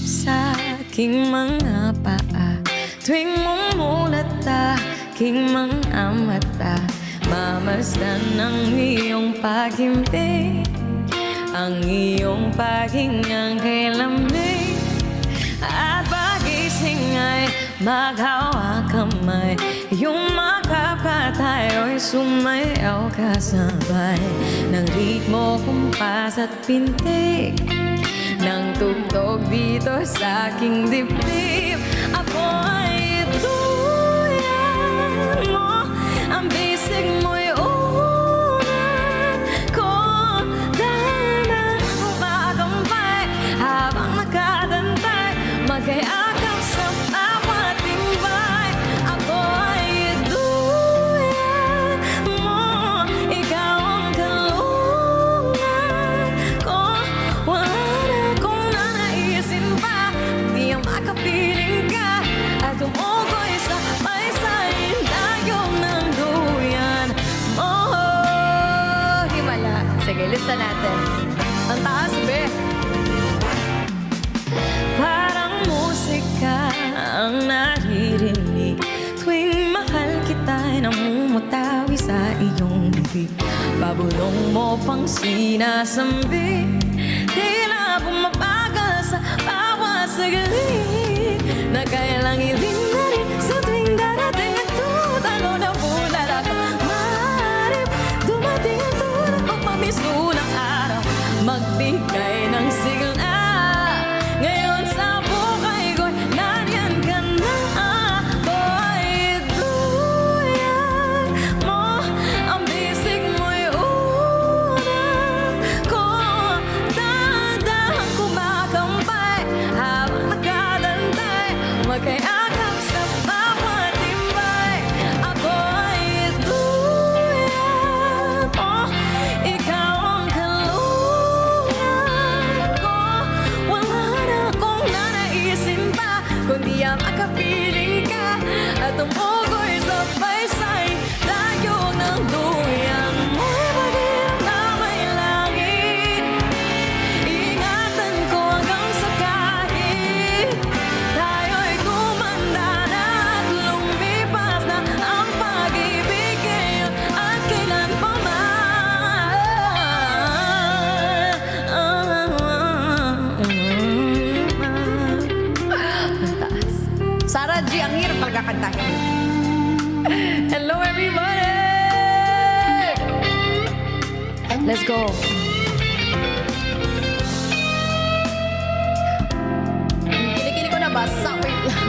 Sumikap sa aking mga paa tuwing mumulat aking mga mata. Mamasdan ang iyong pag-ibig, ang iyong paghingang kay lamig. At pagising ay maghawa kamay, yung makapa tayo'y sumayaw kasabay ng ritmo, kumpas at pintig ng tugtog dito sa aking dibdib. Ako ay duyan mo, ang bisig mo'y unan ko. Dahan ako makampay habang nakadantay, magkayakap sa bawat timbay. Ako ay duyan mo, ikaw ang kalungan ko. Wala na akong nanaisin pa, di ang makapiling ka at tumukoy sa paisain tayong ng duyan mo. Himala. Sige, lista natin. Ang taas, be. Parang musika ang naririnig tuwing mahal kita'y namumutawi sa iyong bibig. Pabulong mo pang sinasambi, tila bumabagal sa bawat saglit, na kailang irin na rin sa tuwing darating ang tutalo na bulan ako. Maaaring dumating ang tulad o pamisulang araw, magbigay ng sigla. Ngayon sa buhay ko'y nariyan ka na. Ako ay duyan mo, ang bisig mo'y unan ko. Dahan-dahan kumakampay habang nakadantay, magkayakap sa bawat timbay. Ako ay duyan mo, ikaw ang kalungan ko. Wala na akong nanaisin pa, kundi ang makapiling ka at tumukoy sa paisay tayo ng duyan mo'y pag-iyak na may langit. Ingatan ko hanggang sa kahit tayo'y tumanda na at lumipas na ang pag-ibig ngayon at kailan pa man. Ang taas. Sarah G, ang hirap pagkakantahin. Hello everybody! Let's go. Kilikili ko na basa. Wait lang.